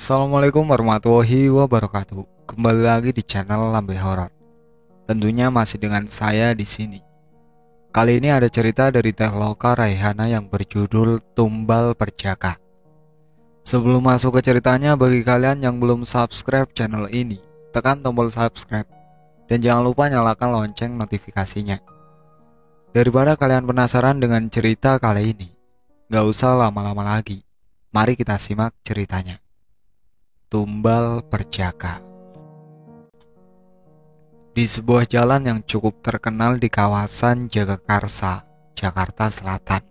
Assalamualaikum warahmatullahi wabarakatuh. Kembali lagi di channel Lambe Horor. Tentunya masih dengan saya di sini. Kali ini ada cerita dari Teh Loka Raihana yang berjudul Tumbal Perjaka. Sebelum masuk ke ceritanya, bagi kalian yang belum subscribe channel ini, tekan tombol subscribe dan jangan lupa nyalakan lonceng notifikasinya. Daripada kalian penasaran dengan cerita kali ini, gak usah lama-lama lagi. Mari kita simak ceritanya. Tumbal Perjaka. Di sebuah jalan yang cukup terkenal di kawasan Jagakarsa, Jakarta Selatan,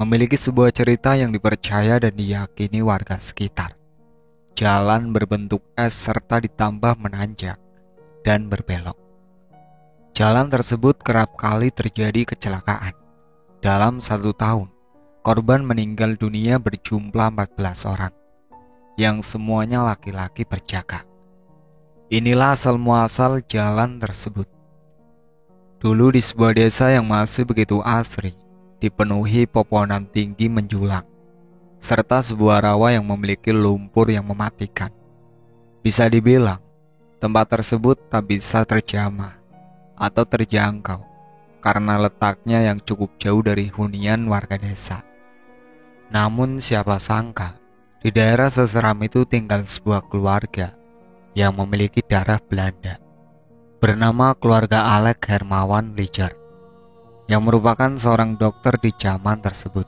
memiliki sebuah cerita yang dipercaya dan diyakini warga sekitar. Jalan berbentuk es serta ditambah menanjak dan berbelok. Jalan tersebut kerap kali terjadi kecelakaan. Dalam 1 tahun, korban meninggal dunia berjumlah 14 orang. Yang semuanya laki-laki perjaka. Inilah asal muasal jalan tersebut. Dulu di sebuah desa yang masih begitu asri, dipenuhi pepohonan tinggi menjulang, serta sebuah rawa yang memiliki lumpur yang mematikan. Bisa dibilang, tempat tersebut tak bisa terjamah atau terjangkau karena letaknya yang cukup jauh dari hunian warga desa. Namun siapa sangka, di daerah seseram itu tinggal sebuah keluarga yang memiliki darah Belanda, bernama keluarga Alek Hermawan Lijer, yang merupakan seorang dokter di zaman tersebut.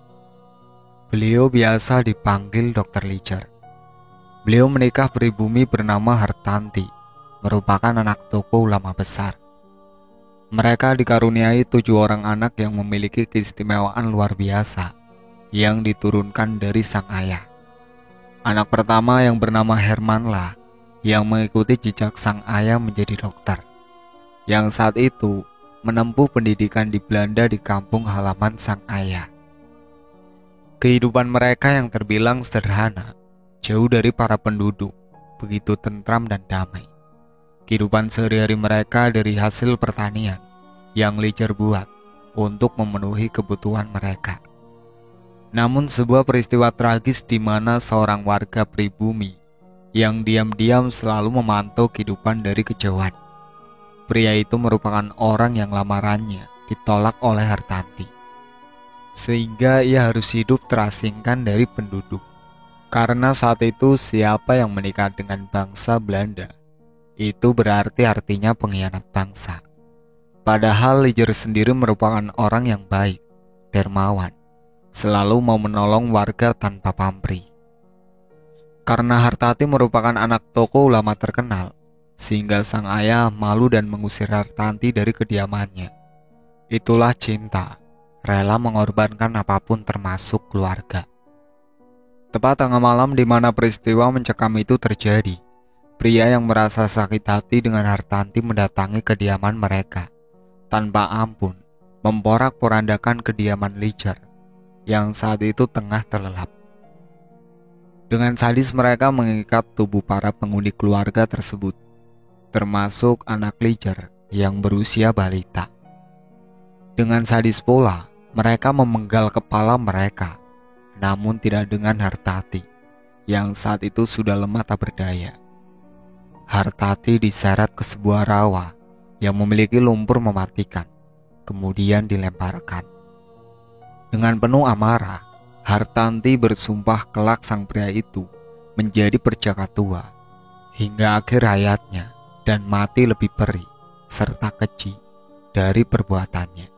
Beliau biasa dipanggil Dokter Lijer. Beliau menikah pribumi bernama Hartanti, merupakan anak tokoh ulama besar. Mereka dikaruniai 7 orang anak yang memiliki keistimewaan luar biasa yang diturunkan dari sang ayah. Anak pertama yang bernama Hermanlah yang mengikuti jejak sang ayah menjadi dokter, yang saat itu menempuh pendidikan di Belanda di kampung halaman sang ayah. Kehidupan mereka yang terbilang sederhana, jauh dari para penduduk, begitu tentram dan damai. Kehidupan sehari-hari mereka dari hasil pertanian yang Lijer buat untuk memenuhi kebutuhan mereka. Namun sebuah peristiwa tragis di mana seorang warga pribumi yang diam-diam selalu memantau kehidupan dari kejauhan. Pria itu merupakan orang yang lamarannya ditolak oleh Hartanti, sehingga ia harus hidup terasingkan dari penduduk. Karena saat itu siapa yang menikah dengan bangsa Belanda, itu berarti artinya pengkhianat bangsa. Padahal Lijer sendiri merupakan orang yang baik, dermawan, selalu mau menolong warga tanpa pamrih. Karena Hartanti merupakan anak tokoh ulama terkenal, sehingga sang ayah malu dan mengusir Hartanti dari kediamannya. Itulah cinta, rela mengorbankan apapun termasuk keluarga. Tepat tengah malam di mana peristiwa mencekam itu terjadi, pria yang merasa sakit hati dengan Hartanti mendatangi kediaman mereka, tanpa ampun memporak-porandakan kediaman Lijer yang saat itu tengah terlelap. Dengan sadis mereka mengikat tubuh para penghuni keluarga tersebut, termasuk anak Lijer yang berusia balita. Dengan sadis pula, mereka memenggal kepala mereka, namun tidak dengan Hartanti, yang saat itu sudah lemah tak berdaya. Hartanti diseret ke sebuah rawa yang memiliki lumpur mematikan, kemudian dilemparkan. Dengan penuh amarah, Hartanti bersumpah kelak sang pria itu menjadi perjaka tua hingga akhir hayatnya dan mati lebih perih serta keji dari perbuatannya.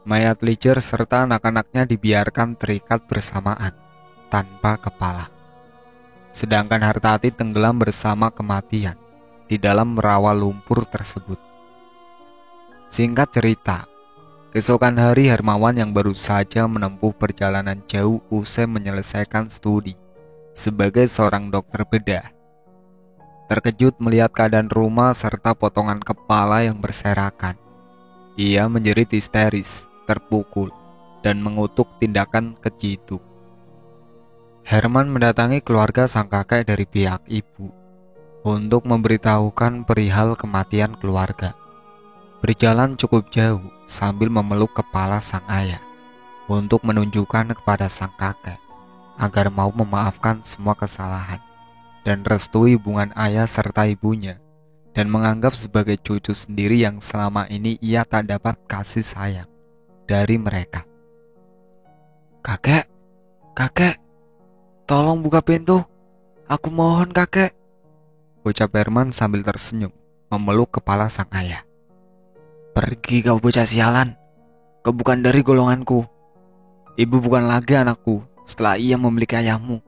Mayat Lijer serta anak-anaknya dibiarkan terikat bersamaan tanpa kepala. Sedangkan Hartanti tenggelam bersama kematian di dalam rawa lumpur tersebut. Singkat cerita, keesokan hari Hermawan yang baru saja menempuh perjalanan jauh usai menyelesaikan studi sebagai seorang dokter bedah, terkejut melihat keadaan rumah serta potongan kepala yang berserakan. Ia menjerit histeris, terpukul, dan mengutuk tindakan keji itu. Herman mendatangi keluarga sang kakek dari pihak ibu untuk memberitahukan perihal kematian keluarga. Berjalan cukup jauh sambil memeluk kepala sang ayah untuk menunjukkan kepada sang kakek agar mau memaafkan semua kesalahan dan restui hubungan ayah serta ibunya, dan menganggap sebagai cucu sendiri yang selama ini ia tak dapat kasih sayang dari mereka. "Kakek, kakek, tolong buka pintu. Aku mohon kakek," ucap Herman sambil tersenyum memeluk kepala sang ayah. "Pergi kau bocah sialan, kau bukan dari golonganku. Ibu bukan lagi anakku setelah ia memiliki ayahmu,"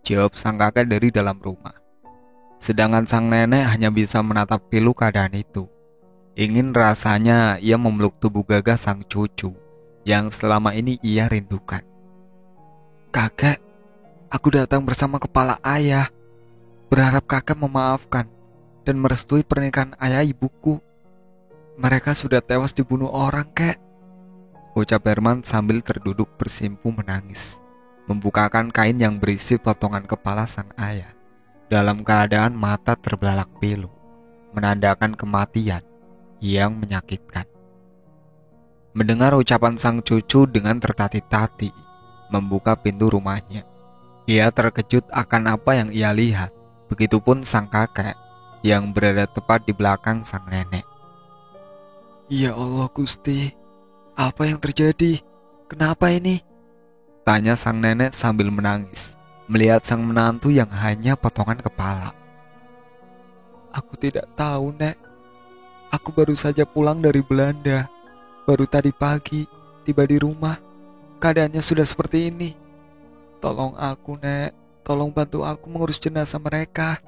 jawab sang kakek dari dalam rumah. Sedangkan sang nenek hanya bisa menatap pilu keadaan itu. Ingin rasanya ia memeluk tubuh gagah sang cucu yang selama ini ia rindukan. "Kakek, aku datang bersama kepala ayah, berharap kakek memaafkan dan merestui pernikahan ayah ibuku. Mereka sudah tewas dibunuh orang, kek," ucap Herman sambil terduduk bersimpu menangis, membukakan kain yang berisi potongan kepala sang ayah dalam keadaan mata terbelalak pilu, menandakan kematian yang menyakitkan. Mendengar ucapan sang cucu dengan tertatih-tatih membuka pintu rumahnya, ia terkejut akan apa yang ia lihat. Begitupun sang kakek yang berada tepat di belakang sang nenek. "Ya Allah Gusti, apa yang terjadi? Kenapa ini?" tanya sang nenek sambil menangis melihat sang menantu yang hanya potongan kepala. "Aku tidak tahu, Nek. Aku baru saja pulang dari Belanda. Baru tadi pagi tiba di rumah. Keadaannya sudah seperti ini. Tolong aku, Nek. Tolong bantu aku mengurus jenazah mereka.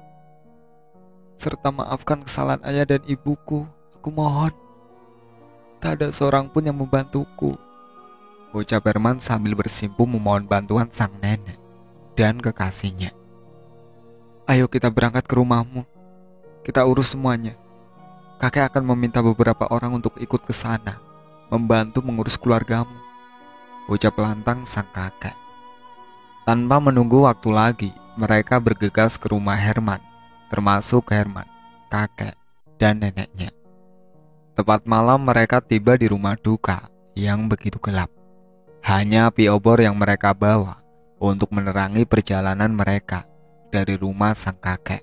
Serta maafkan kesalahan ayah dan ibuku. Aku mohon." "Tak ada seorang pun yang membantuku," ucap Herman sambil bersimpu memohon bantuan sang nenek dan kekasihnya. "Ayo kita berangkat ke rumahmu. Kita urus semuanya. Kakek akan meminta beberapa orang untuk ikut ke sana, membantu mengurus keluargamu," ucap lantang sang kakek. Tanpa menunggu waktu lagi, mereka bergegas ke rumah Herman, termasuk Herman, kakek, dan neneknya. Tepat malam mereka tiba di rumah duka yang begitu gelap. Hanya api obor yang mereka bawa untuk menerangi perjalanan mereka dari rumah sang kakek.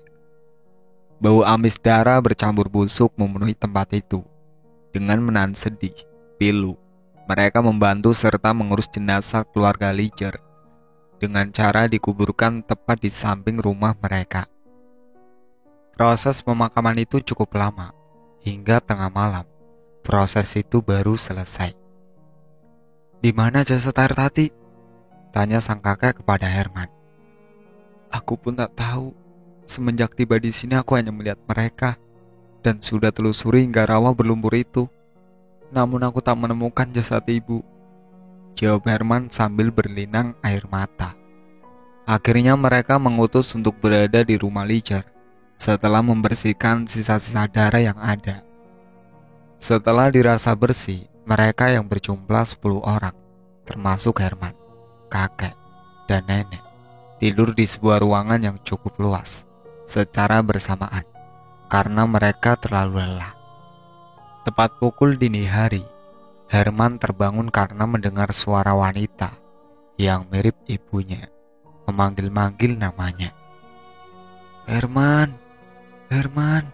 Bau amis darah bercampur busuk memenuhi tempat itu. Dengan menahan sedih, pilu, mereka membantu serta mengurus jenazah keluarga Lijer dengan cara dikuburkan tepat di samping rumah mereka. Proses pemakaman itu cukup lama, hingga tengah malam. Proses itu baru selesai. "Di mana jasad air tadi?" tanya sang kakek kepada Herman. "Aku pun tak tahu. Semenjak tiba di sini aku hanya melihat mereka dan sudah telusuri hingga rawa berlumpur itu. Namun aku tak menemukan jasad ibu," jawab Herman sambil berlinang air mata. Akhirnya mereka mengutus untuk berada di rumah Lijer setelah membersihkan sisa-sisa darah yang ada. Setelah dirasa bersih, mereka yang berjumlah 10 orang, termasuk Herman, kakek, dan nenek, tidur di sebuah ruangan yang cukup luas secara bersamaan karena mereka terlalu lelah. Tepat pukul dini hari, Herman terbangun karena mendengar suara wanita yang mirip ibunya memanggil-manggil namanya. "Herman, Herman,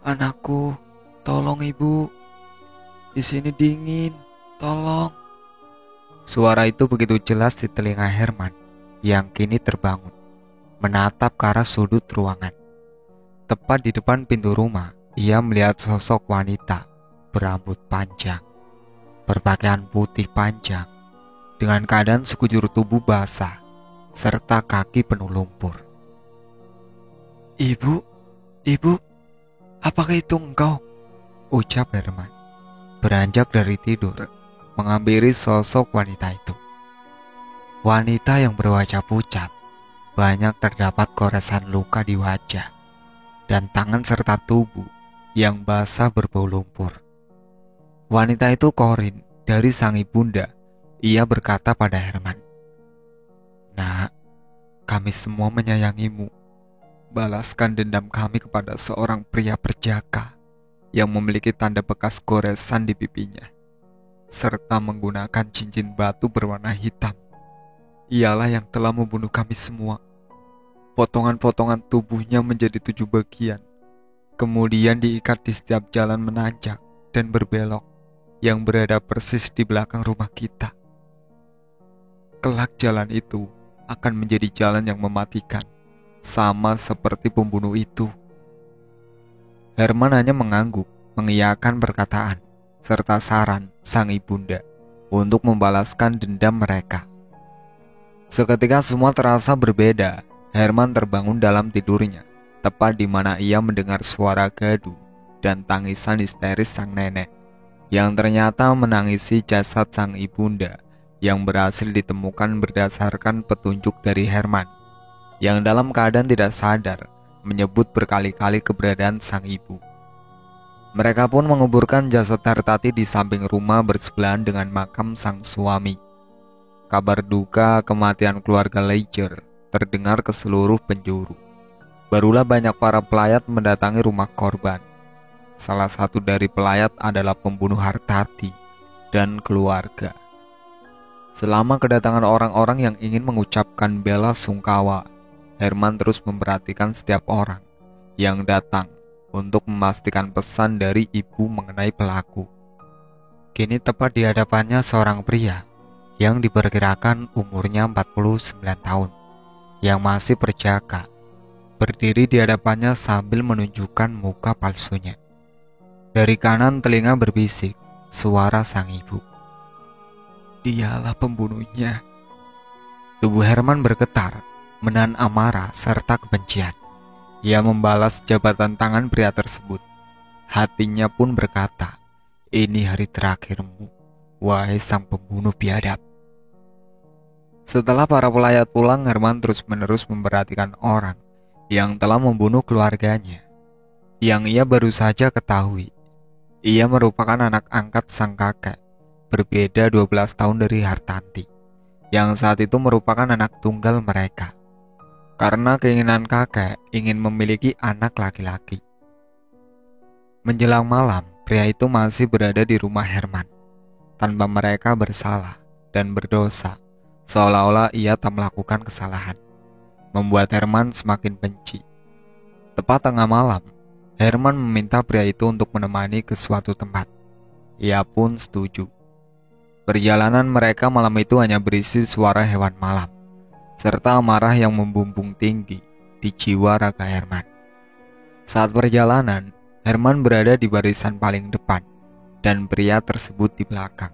anakku, tolong ibu. Di sini dingin, tolong." Suara itu begitu jelas di telinga Herman yang kini terbangun, menatap ke arah sudut ruangan. Tepat di depan pintu rumah, ia melihat sosok wanita berambut panjang, berpakaian putih panjang, dengan keadaan sekujur tubuh basah, serta kaki penuh lumpur. "Ibu, ibu, apakah itu engkau?" ucap Herman, beranjak dari tidur, menghampiri sosok wanita itu. Wanita yang berwajah pucat, banyak terdapat goresan luka di wajah, dan tangan serta tubuh yang basah berbau lumpur. Wanita itu Corin dari sang ibunda. Ia berkata pada Herman, "Nak, kami semua menyayangimu. Balaskan dendam kami kepada seorang pria perjaka yang memiliki tanda bekas goresan di pipinya, serta menggunakan cincin batu berwarna hitam. ialah yang telah membunuh kami semua. Potongan-potongan tubuhnya menjadi 7 bagian, kemudian diikat di setiap jalan menanjak dan berbelok yang berada persis di belakang rumah kita. Kelak jalan itu akan menjadi jalan yang mematikan, sama seperti pembunuh itu. Herman hanya mengangguk, mengiyakan perkataan, serta saran sang ibunda untuk membalaskan dendam mereka. Seketika semua terasa berbeda. Herman terbangun dalam tidurnya, tepat di mana ia mendengar suara gaduh dan tangisan histeris sang nenek, yang ternyata menangisi jasad sang ibunda yang berhasil ditemukan berdasarkan petunjuk dari Herman, yang dalam keadaan tidak sadar menyebut berkali-kali keberadaan sang ibu. Mereka pun menguburkan jasad Hartati di samping rumah bersebelahan dengan makam sang suami. Kabar duka kematian keluarga Ledger terdengar ke seluruh penjuru. Barulah banyak para pelayat mendatangi rumah korban. Salah satu dari pelayat adalah pembunuh Hartati dan keluarga. Selama kedatangan orang-orang yang ingin mengucapkan bela sungkawa, Herman terus memperhatikan setiap orang yang datang untuk memastikan pesan dari ibu mengenai pelaku. Kini tepat di hadapannya seorang pria yang diperkirakan umurnya 49 tahun, yang masih berjaga, berdiri di hadapannya sambil menunjukkan muka palsunya. Dari kanan telinga berbisik suara sang ibu. "Dialah pembunuhnya." Tubuh Herman bergetar, menahan amarah serta kebencian. Ia membalas jabatan tangan pria tersebut. Hatinya pun berkata, "Ini hari terakhirmu, wahai sang pembunuh biadab." Setelah para pelayat pulang, Herman terus-menerus memperhatikan orang yang telah membunuh keluarganya. Yang ia baru saja ketahui, ia merupakan anak angkat sang kakek, berbeda 12 tahun dari Hartanti, yang saat itu merupakan anak tunggal mereka. Karena keinginan kakek ingin memiliki anak laki-laki. Menjelang malam, pria itu masih berada di rumah Herman, tanpa mereka bersalah dan berdosa, seolah-olah ia tak melakukan kesalahan, membuat Herman semakin benci. Tepat tengah malam, Herman meminta pria itu untuk menemani ke suatu tempat. Ia pun setuju. Perjalanan mereka malam itu hanya berisi suara hewan malam, serta amarah yang membumbung tinggi di jiwa raga Herman. Saat perjalanan, Herman berada di barisan paling depan, dan pria tersebut di belakang.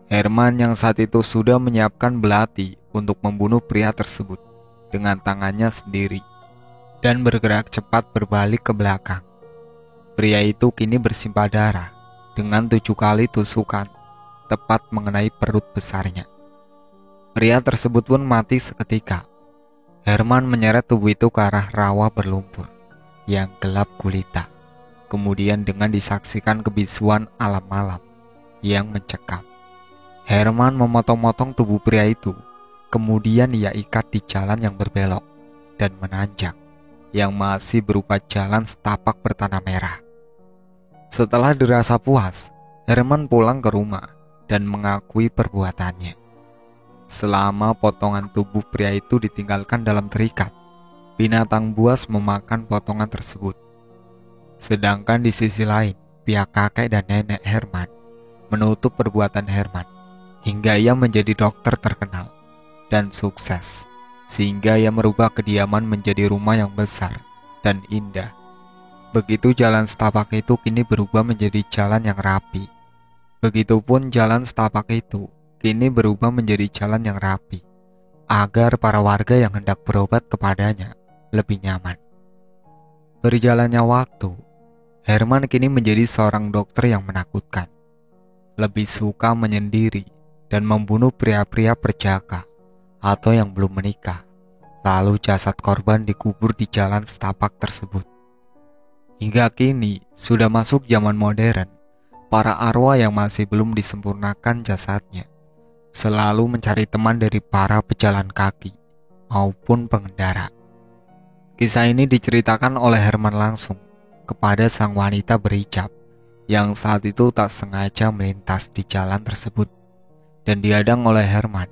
Herman yang saat itu sudah menyiapkan belati untuk membunuh pria tersebut dengan tangannya sendiri, dan bergerak cepat berbalik ke belakang. Pria itu kini bersimbah darah dengan 7 kali tusukan, tepat mengenai perut besarnya. Pria tersebut pun mati seketika. Herman menyeret tubuh itu ke arah rawa berlumpur yang gelap gulita, kemudian dengan disaksikan kebisuan alam malam yang mencekam, Herman memotong-motong tubuh pria itu, kemudian ia ikat di jalan yang berbelok dan menanjak, yang masih berupa jalan setapak bertanah merah. Setelah dirasa puas, Herman pulang ke rumah dan mengakui perbuatannya. Selama potongan tubuh pria itu ditinggalkan dalam terikat, binatang buas memakan potongan tersebut. Sedangkan di sisi lain, pihak kakek dan nenek Herman menutup perbuatan Herman hingga ia menjadi dokter terkenal dan sukses, sehingga ia merubah kediaman menjadi rumah yang besar dan indah. Begitu jalan setapak itu kini berubah menjadi jalan yang rapi. Begitupun jalan setapak itu kini berubah menjadi jalan yang rapi, agar para warga yang hendak berobat kepadanya lebih nyaman. Berjalannya waktu, Herman kini menjadi seorang dokter yang menakutkan. Lebih suka menyendiri dan membunuh pria-pria perjaka atau yang belum menikah. Lalu jasad korban dikubur di jalan setapak tersebut. Hingga kini sudah masuk zaman modern, para arwah yang masih belum disempurnakan jasadnya selalu mencari teman dari para pejalan kaki maupun pengendara. Kisah ini diceritakan oleh Herman langsung kepada sang wanita berhijab yang saat itu tak sengaja melintas di jalan tersebut dan dihadang oleh Herman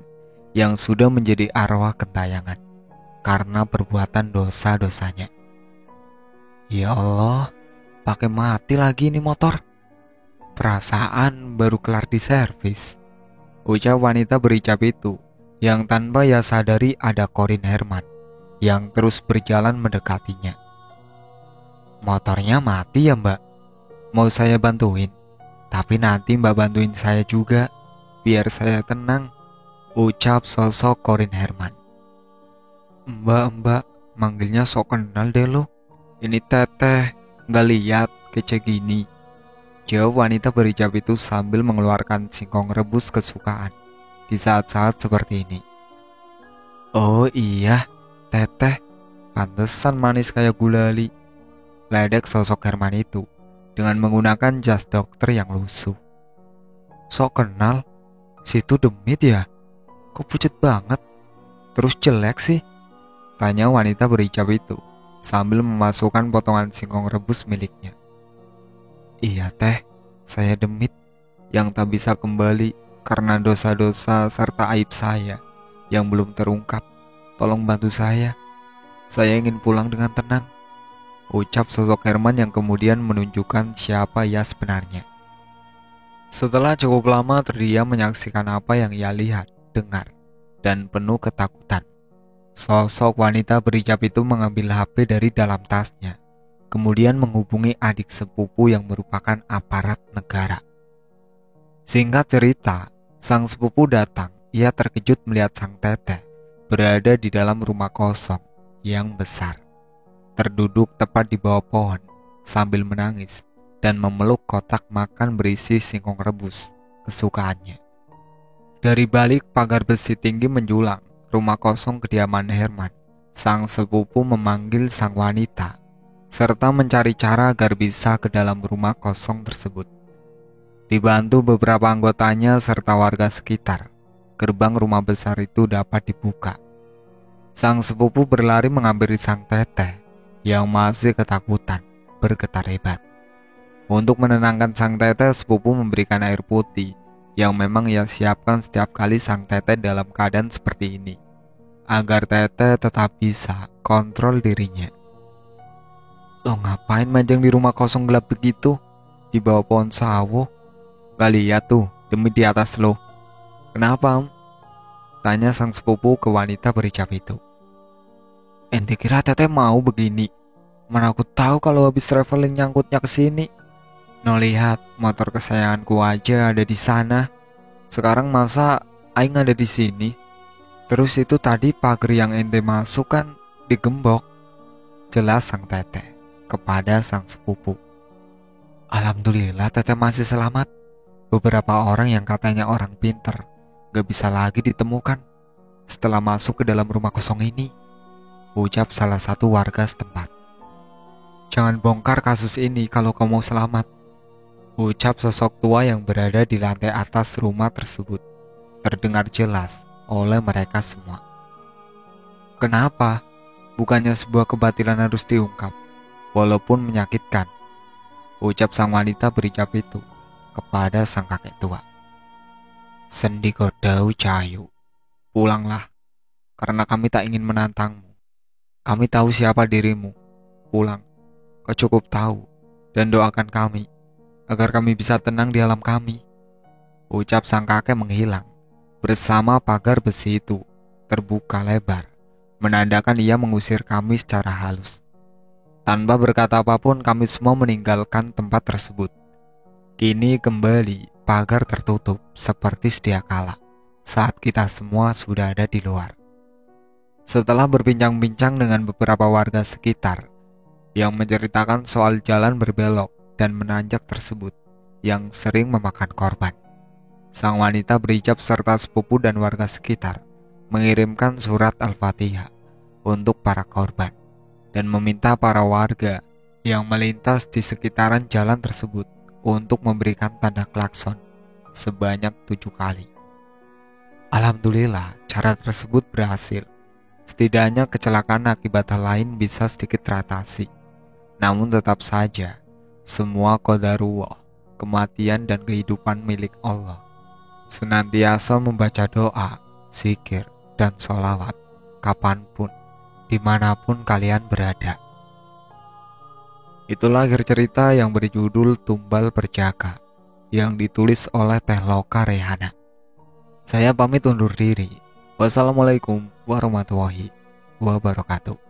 yang sudah menjadi arwah gentayangan karena perbuatan dosa-dosanya. Ya Allah, pakai mati lagi ini motor. Perasaan baru kelar di servis, ucap wanita berhijab itu, yang tanpa ia sadari ada Corin Herman yang terus berjalan mendekatinya. Motornya mati ya mbak? Mau saya bantuin? Tapi nanti mbak bantuin saya juga, biar saya tenang, ucap sosok Corin Herman. Mbak, manggilnya sok kenal deh lo. Ini teteh, nggak lihat kece gini, jawab wanita berhijab itu sambil mengeluarkan singkong rebus kesukaan di saat-saat seperti ini. Oh iya, teteh, pantesan manis kayak gulali, ledek sosok Herman itu dengan menggunakan jas dokter yang lusuh. Sok kenal, situ demit ya? Kok pucet banget? Terus jelek sih? Tanya wanita berhijab itu sambil memasukkan potongan singkong rebus miliknya. Iya teh, saya demit yang tak bisa kembali karena dosa-dosa serta aib saya yang belum terungkap. Tolong bantu saya ingin pulang dengan tenang, ucap sosok Herman yang kemudian menunjukkan siapa ia sebenarnya. Setelah cukup lama terdiam menyaksikan apa yang ia lihat, dengar, dan penuh ketakutan, sosok wanita berhijab itu mengambil HP dari dalam tasnya, kemudian menghubungi adik sepupu yang merupakan aparat negara. Singkat cerita, sang sepupu datang. Ia terkejut melihat sang teteh berada di dalam rumah kosong yang besar, terduduk tepat di bawah pohon sambil menangis dan memeluk kotak makan berisi singkong rebus kesukaannya. Dari balik pagar besi tinggi menjulang rumah kosong kediaman Herman, sang sepupu memanggil sang wanita serta mencari cara agar bisa ke dalam rumah kosong tersebut. Dibantu beberapa anggotanya serta warga sekitar, gerbang rumah besar itu dapat dibuka. Sang sepupu berlari menghampiri sang teteh yang masih ketakutan, bergetar hebat. Untuk menenangkan sang teteh, sepupu memberikan air putih yang memang ia siapkan setiap kali sang teteh dalam keadaan seperti ini, agar teteh tetap bisa kontrol dirinya. Lo ngapain manjang di rumah kosong gelap begitu? Di bawah pohon sawo? Gak lihat tuh, demi di atas lo. Kenapa, Om? Tanya sang sepupu ke wanita berhijab itu. Ente kira teteh mau begini? Mana aku tahu kalau habis traveling nyangkutnya ke sini. No lihat, motor kesayanganku aja ada di sana. Sekarang masa aing ada di sini? Terus itu tadi pagar yang ente masuk kan digembok. Jelas sang teteh kepada sang sepupu. Alhamdulillah teteh masih selamat. Beberapa orang yang katanya orang pinter gak bisa lagi ditemukan setelah masuk ke dalam rumah kosong ini, ucap salah satu warga setempat. Jangan bongkar kasus ini kalau kamu mau selamat, ucap sosok tua yang berada di lantai atas rumah tersebut, terdengar jelas oleh mereka semua. Kenapa? Bukannya sebuah kebatilan harus diungkap, walaupun menyakitkan, ucap sang wanita berhijab itu kepada sang kakek tua. Sendi Godau Cahayu, pulanglah, karena kami tak ingin menantangmu. Kami tahu siapa dirimu. Pulang, kau cukup tahu, dan doakan kami, agar kami bisa tenang di alam kami, ucap sang kakek menghilang, bersama pagar besi itu terbuka lebar, menandakan ia mengusir kami secara halus. Tanpa berkata apapun, kami semua meninggalkan tempat tersebut. Kini kembali pagar tertutup seperti sedia kala saat kita semua sudah ada di luar. Setelah berbincang-bincang dengan beberapa warga sekitar yang menceritakan soal jalan berbelok dan menanjak tersebut yang sering memakan korban, sang wanita berhijab serta sepupu dan warga sekitar mengirimkan surat Al-Fatihah untuk para korban dan meminta para warga yang melintas di sekitaran jalan tersebut untuk memberikan tanda klakson sebanyak 7 kali. Alhamdulillah, cara tersebut berhasil. Setidaknya kecelakaan akibat hal lain bisa sedikit teratasi. Namun tetap saja, semua qadarullah, kematian dan kehidupan milik Allah. Senantiasa membaca doa zikir, dan sholawat kapanpun, dimanapun kalian berada. Itulah akhir cerita yang berjudul Tumbal Berjaga, yang ditulis oleh Teh Loka Rehana. Saya pamit undur diri. Wassalamualaikum warahmatullahi wabarakatuh.